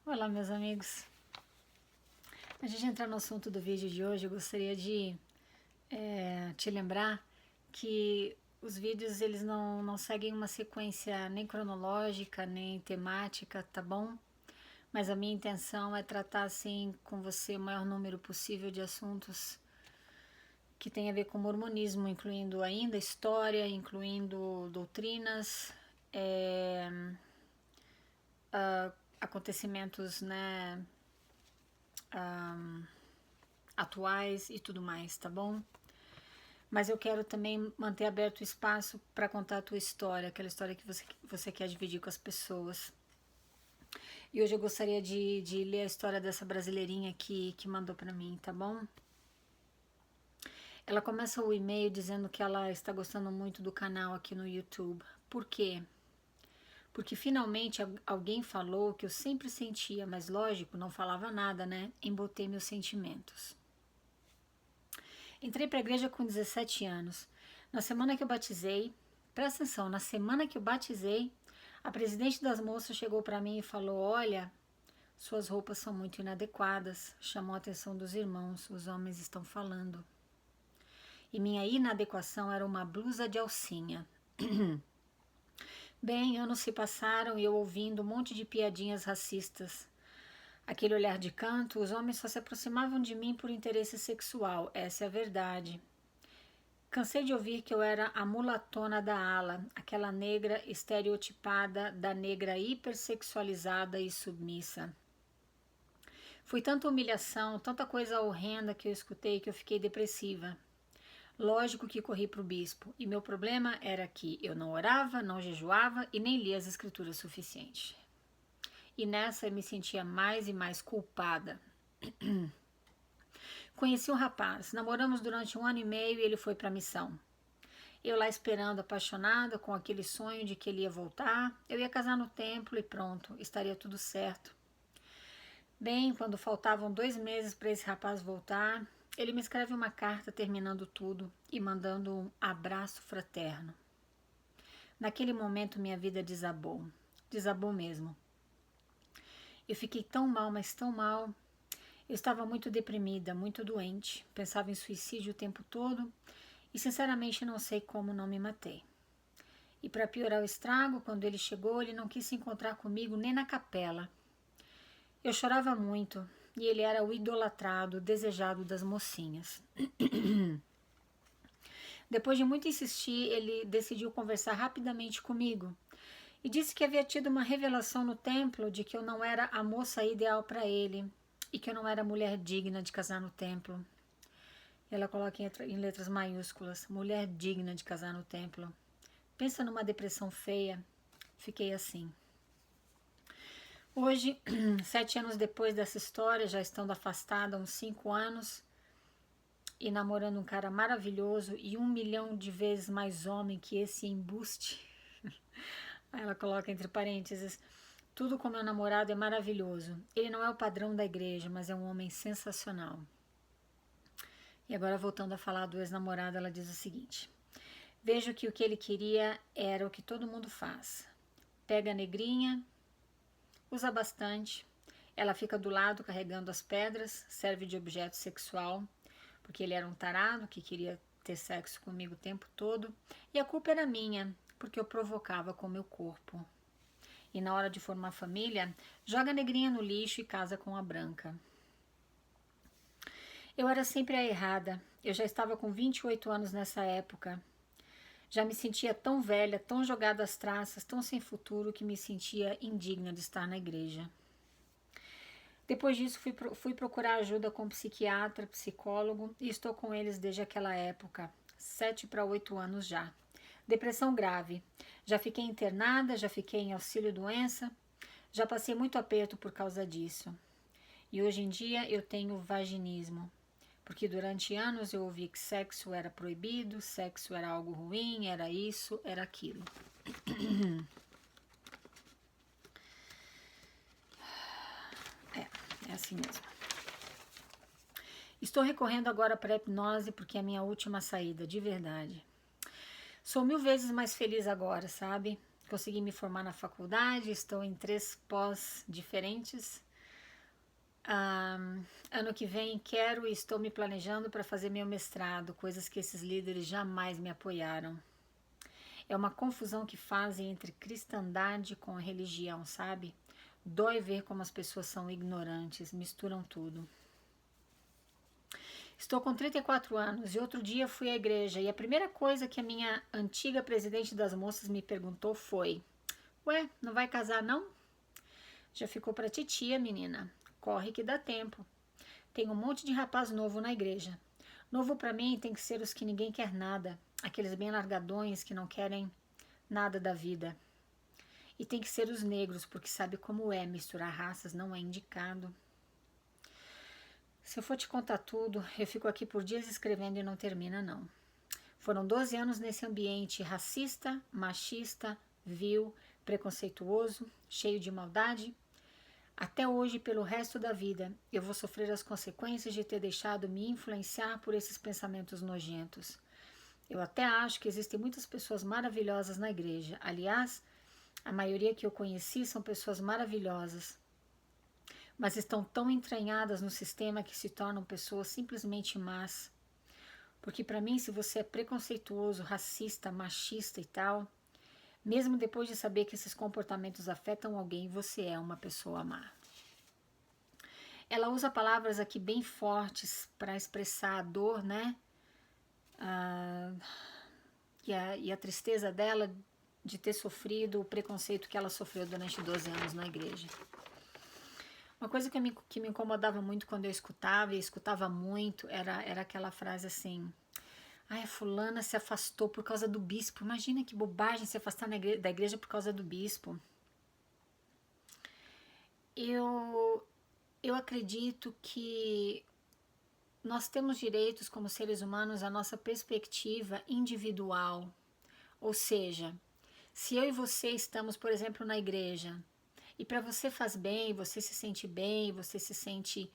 Olá, meus amigos. Antes de entrar no assunto do vídeo de hoje, eu gostaria de te lembrar que os vídeos eles não seguem uma sequência nem cronológica, nem temática, tá bom? Mas a minha intenção é tratar assim com você o maior número possível de assuntos que tem a ver com mormonismo, incluindo ainda história, incluindo doutrinas, acontecimentos, né, atuais e tudo mais, tá bom? Mas eu quero também manter aberto o espaço para contar a tua história, aquela história que você quer dividir com as pessoas. E hoje eu gostaria de ler a história dessa brasileirinha que mandou para mim, tá bom? Ela começa o e-mail dizendo que ela está gostando muito do canal aqui no YouTube. Por quê? Porque finalmente alguém falou que eu sempre sentia, mas lógico, não falava nada, né? Embotei meus sentimentos. Entrei para a igreja com 17 anos. Na semana que eu batizei, presta atenção, na semana que eu batizei, a presidente das moças chegou para mim e falou: Olha, suas roupas são muito inadequadas. Chamou a atenção dos irmãos, os homens estão falando. E minha inadequação era uma blusa de alcinha. Bem, anos se passaram e eu ouvindo um monte de piadinhas racistas. Aquele olhar de canto, os homens só se aproximavam de mim por interesse sexual, essa é a verdade. Cansei de ouvir que eu era a mulatona da ala, aquela negra estereotipada da negra hipersexualizada e submissa. Foi tanta humilhação, tanta coisa horrenda que eu escutei que eu fiquei depressiva. Lógico que corri para o bispo, e meu problema era que eu não orava, não jejuava e nem lia as escrituras suficiente. E nessa eu me sentia mais e mais culpada. Conheci um rapaz, namoramos durante 1 ano e meio e ele foi para a missão. Eu lá esperando, apaixonada, com aquele sonho de que ele ia voltar, eu ia casar no templo e pronto, estaria tudo certo. Bem, quando faltavam 2 meses para esse rapaz voltar, ele me escreve uma carta terminando tudo e mandando um abraço fraterno. Naquele momento minha vida desabou. Desabou mesmo. Eu fiquei tão mal, mas tão mal. Eu estava muito deprimida, muito doente, pensava em suicídio o tempo todo e sinceramente não sei como não me matei. E para piorar o estrago, quando ele chegou, ele não quis se encontrar comigo nem na capela. Eu chorava muito e ele era o idolatrado, o desejado das mocinhas. Depois de muito insistir, ele decidiu conversar rapidamente comigo e disse que havia tido uma revelação no templo de que eu não era a moça ideal para ele e que eu não era mulher digna de casar no templo. Ela coloca em letras maiúsculas, mulher digna de casar no templo. Pensa numa depressão feia. Fiquei assim. Hoje, 7 anos depois dessa história, já estando afastada há uns 5 anos e namorando um cara maravilhoso e 1 milhão de vezes mais homem que esse embuste. Aí ela coloca entre parênteses, tudo com meu namorado é maravilhoso. Ele não é o padrão da igreja, mas é um homem sensacional. E agora voltando a falar do ex-namorado, ela diz o seguinte: vejo que o que ele queria era o que todo mundo faz. Pega a negrinha, usa bastante, ela fica do lado carregando as pedras, serve de objeto sexual, porque ele era um tarado que queria ter sexo comigo o tempo todo, e a culpa era minha, porque eu provocava com meu corpo. E na hora de formar família, joga a negrinha no lixo e casa com a branca. Eu era sempre a errada. Eu já estava com 28 anos nessa época. Já me sentia tão velha, tão jogada às traças, tão sem futuro que me sentia indigna de estar na igreja. Depois disso fui procurar ajuda com psiquiatra, psicólogo e estou com eles desde aquela época, 7 para 8 anos já. Depressão grave. Já fiquei internada, já fiquei em auxílio-doença, já passei muito aperto por causa disso. E hoje em dia eu tenho vaginismo, porque durante anos eu ouvi que sexo era proibido, sexo era algo ruim, era isso, era aquilo. É assim mesmo. Estou recorrendo agora para a hipnose porque é a minha última saída, de verdade. Sou 1000 vezes mais feliz agora, sabe? Consegui me formar na faculdade, estou em 3 pós diferentes. Ano que vem quero e estou me planejando para fazer meu mestrado, coisas que esses líderes jamais me apoiaram. É uma confusão que fazem entre cristandade com a religião, sabe? Dói ver como as pessoas são ignorantes, misturam tudo. Estou com 34 anos e outro dia fui à igreja e a primeira coisa que a minha antiga presidente das moças me perguntou foi: Ué, não vai casar não? Já ficou pra titia, menina. Corre que dá tempo. Tem um monte de rapaz novo na igreja. Novo pra mim tem que ser os que ninguém quer nada, aqueles bem largadões que não querem nada da vida. E tem que ser os negros, porque sabe como é, misturar raças não é indicado. Se eu for te contar tudo, eu fico aqui por dias escrevendo e não termina não. Foram 12 anos nesse ambiente racista, machista, vil, preconceituoso, cheio de maldade. Até hoje, pelo resto da vida, eu vou sofrer as consequências de ter deixado me influenciar por esses pensamentos nojentos. Eu até acho que existem muitas pessoas maravilhosas na igreja. Aliás, a maioria que eu conheci são pessoas maravilhosas, mas estão tão entranhadas no sistema que se tornam pessoas simplesmente más. Porque para mim, se você é preconceituoso, racista, machista e tal, mesmo depois de saber que esses comportamentos afetam alguém, você é uma pessoa má. Ela usa palavras aqui bem fortes para expressar a dor, né? E a tristeza dela de ter sofrido o preconceito que ela sofreu durante 12 anos na igreja. Uma coisa que me incomodava muito quando eu escutava, e escutava muito, era aquela frase assim: ai, a fulana se afastou por causa do bispo. Imagina que bobagem se afastar da igreja por causa do bispo. Eu acredito que nós temos direitos como seres humanos à nossa perspectiva individual. Ou seja, se eu e você estamos, por exemplo, na igreja, e para você faz bem, você se sente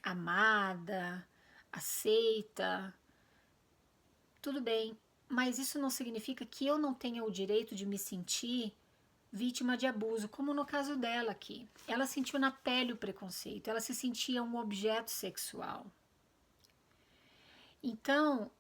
amada, aceita, tudo bem, mas isso não significa que eu não tenha o direito de me sentir vítima de abuso, como no caso dela aqui. Ela sentiu na pele o preconceito, ela se sentia um objeto sexual. Então,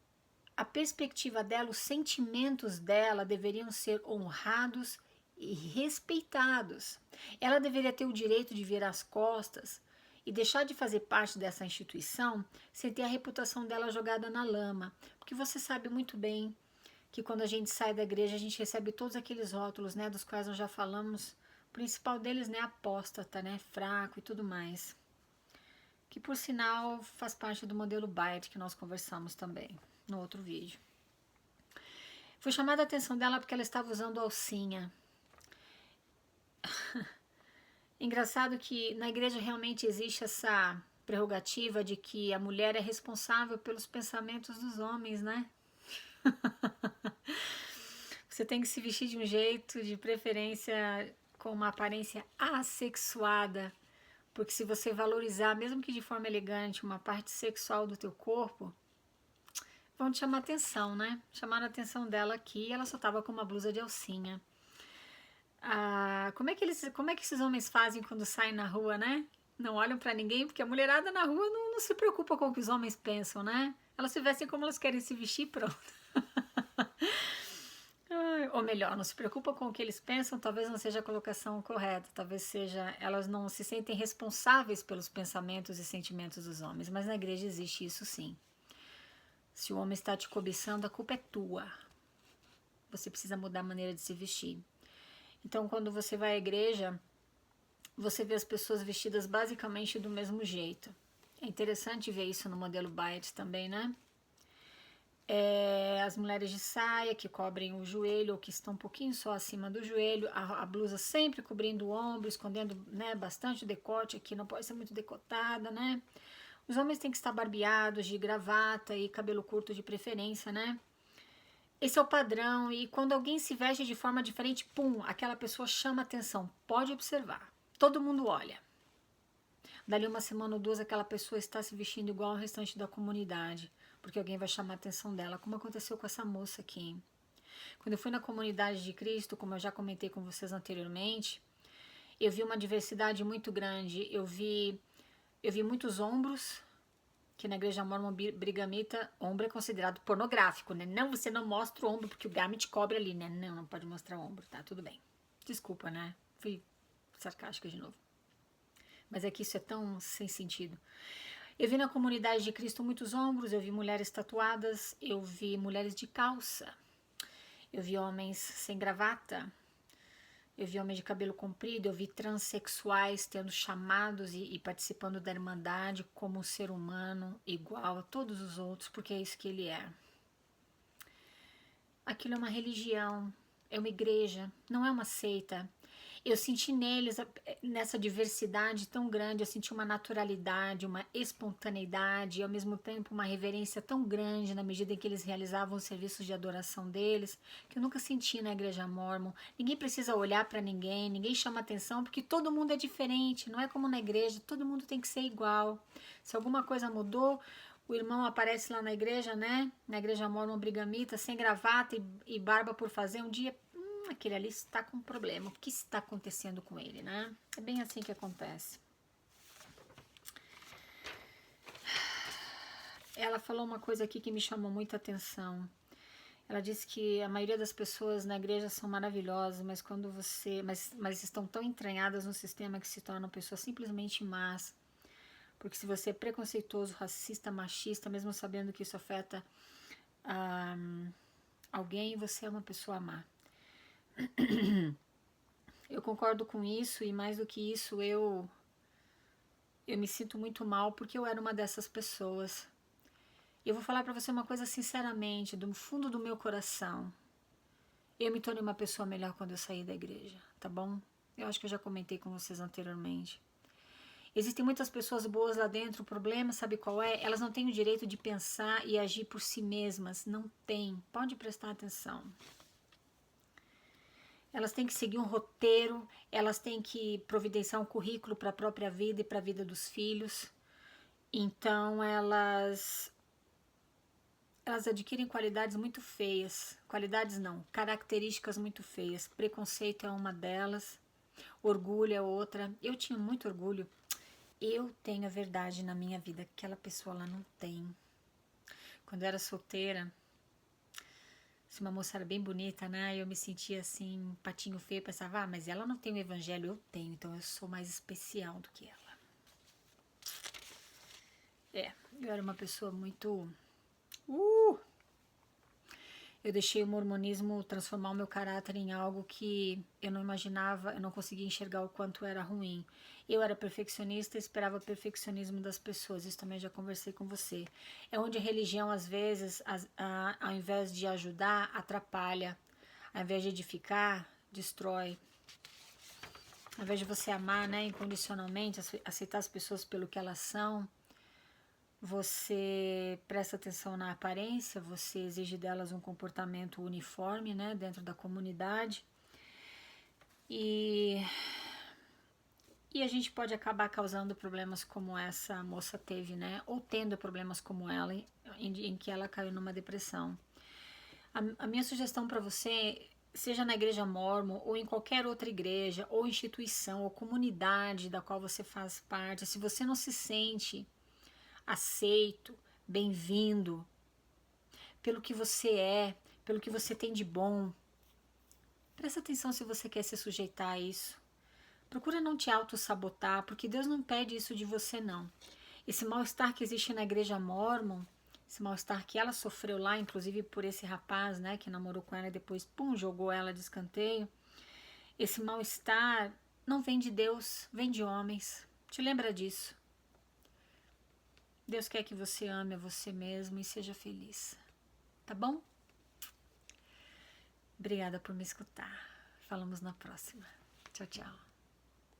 a perspectiva dela, os sentimentos dela deveriam ser honrados e respeitados. Ela deveria ter o direito de virar as costas e deixar de fazer parte dessa instituição sem ter a reputação dela jogada na lama. Porque você sabe muito bem que quando a gente sai da igreja, a gente recebe todos aqueles rótulos, né, dos quais nós já falamos. O principal deles, né, apóstata, né, fraco e tudo mais. Que, por sinal, faz parte do modelo Byte que nós conversamos também no outro vídeo. Foi chamada a atenção dela porque ela estava usando alcinha. Engraçado que na igreja realmente existe essa prerrogativa de que a mulher é responsável pelos pensamentos dos homens, né? Você tem que se vestir de um jeito, de preferência com uma aparência assexuada, porque se você valorizar, mesmo que de forma elegante, uma parte sexual do teu corpo, vão te chamar atenção, né? Chamaram a atenção dela aqui e ela só tava com uma blusa de alcinha. Como é que esses homens fazem quando saem na rua, né? Não olham pra ninguém, porque a mulherada na rua não se preocupa com o que os homens pensam, né? Elas se vestem como elas querem se vestir, pronto. Ou melhor, não se preocupa com o que eles pensam, talvez não seja a colocação correta, talvez seja, elas não se sentem responsáveis pelos pensamentos e sentimentos dos homens, mas na igreja existe isso sim. Se o homem está te cobiçando, a culpa é tua. Você precisa mudar a maneira de se vestir. Então, quando você vai à igreja, você vê as pessoas vestidas basicamente do mesmo jeito. É interessante ver isso no modelo Byte também, né? As mulheres de saia que cobrem o joelho ou que estão um pouquinho só acima do joelho, a blusa sempre cobrindo o ombro, escondendo, né, bastante o decote aqui, não pode ser muito decotada, né? Os homens têm que estar barbeados, de gravata e cabelo curto de preferência, né? Esse é o padrão e quando alguém se veste de forma diferente, pum, aquela pessoa chama atenção. Pode observar, todo mundo olha. Dali uma semana ou duas, aquela pessoa está se vestindo igual ao restante da comunidade, porque alguém vai chamar a atenção dela, como aconteceu com essa moça aqui. Quando eu fui na comunidade de Cristo, como eu já comentei com vocês anteriormente, Eu vi uma diversidade muito grande. Eu vi muitos ombros, que na igreja mormon brigamita, ombro é considerado pornográfico, né? Não, você não mostra o ombro porque o gami te cobre ali, né? Não, não pode mostrar o ombro, tá? Tudo bem. Desculpa, né? Fui sarcástica de novo. Mas é que isso é tão sem sentido. Eu vi na comunidade de Cristo muitos ombros, eu vi mulheres tatuadas, eu vi mulheres de calça, eu vi homens sem gravata, eu vi homens de cabelo comprido, eu vi transexuais tendo chamados e participando da Irmandade como um ser humano igual a todos os outros, porque é isso que ele é. Aquilo é uma religião, é uma igreja, não é uma seita. Eu senti neles, nessa diversidade tão grande, eu senti uma naturalidade, uma espontaneidade e ao mesmo tempo uma reverência tão grande na medida em que eles realizavam os serviços de adoração deles, que eu nunca senti na igreja mórmon. Ninguém precisa olhar para ninguém, ninguém chama atenção, porque todo mundo é diferente, não é como na igreja, todo mundo tem que ser igual. Se alguma coisa mudou, o irmão aparece lá na igreja, né? Na igreja mórmon brigamita, sem gravata e barba por fazer, um dia aquele ali está com problema, o que está acontecendo com ele, né? É bem assim que acontece. Ela falou uma coisa aqui que me chamou muita atenção. Ela disse que a maioria das pessoas na igreja são maravilhosas, mas quando você, mas estão tão entranhadas no sistema que se tornam pessoas simplesmente más. Porque se você é preconceituoso, racista, machista, mesmo sabendo que isso afeta alguém, você é uma pessoa má. Eu concordo com isso e mais do que isso, eu me sinto muito mal porque eu era uma dessas pessoas. Eu vou falar para você uma coisa sinceramente, do fundo do meu coração. Eu me tornei uma pessoa melhor quando eu saí da igreja, tá bom? Eu acho que eu já comentei com vocês anteriormente. Existem muitas pessoas boas lá dentro, o problema, sabe qual é? Elas não têm o direito de pensar e agir por si mesmas, não têm. Pode prestar atenção. Elas têm que seguir um roteiro, elas têm que providenciar um currículo para a própria vida e para a vida dos filhos. Então elas adquirem qualidades muito feias. Qualidades não, características muito feias. Preconceito é uma delas, orgulho é outra. Eu tinha muito orgulho. Eu tenho a verdade na minha vida que aquela pessoa lá não tem. Quando eu era solteira, se uma moça era bem bonita, né? Eu me sentia assim, um patinho feio, pensava, mas ela não tem o evangelho, eu tenho, então eu sou mais especial do que ela. Eu era uma pessoa muito... Eu deixei o mormonismo transformar o meu caráter em algo que eu não imaginava, eu não conseguia enxergar o quanto era ruim. Eu era perfeccionista e esperava o perfeccionismo das pessoas, isso também já conversei com você. É onde a religião, às vezes, ao invés de ajudar, atrapalha. Ao invés de edificar, destrói. Ao invés de você amar, né, incondicionalmente, aceitar as pessoas pelo que elas são, você presta atenção na aparência, você exige delas um comportamento uniforme, né, dentro da comunidade. E a gente pode acabar causando problemas como essa moça teve, né, ou tendo problemas como ela, em que ela caiu numa depressão. A minha sugestão para você, seja na igreja mórmon ou em qualquer outra igreja, ou instituição, ou comunidade da qual você faz parte, se você não se sente aceito, bem-vindo, pelo que você é, pelo que você tem de bom. Presta atenção se você quer se sujeitar a isso. Procura não te auto-sabotar, porque Deus não pede isso de você, não. Esse mal-estar que existe na igreja mórmon, esse mal-estar que ela sofreu lá, inclusive por esse rapaz, né, que namorou com ela e depois, pum, jogou ela de escanteio. Esse mal-estar não vem de Deus, vem de homens. Te lembra disso. Deus quer que você ame a você mesmo e seja feliz. Tá bom? Obrigada por me escutar. Falamos na próxima. Tchau, tchau.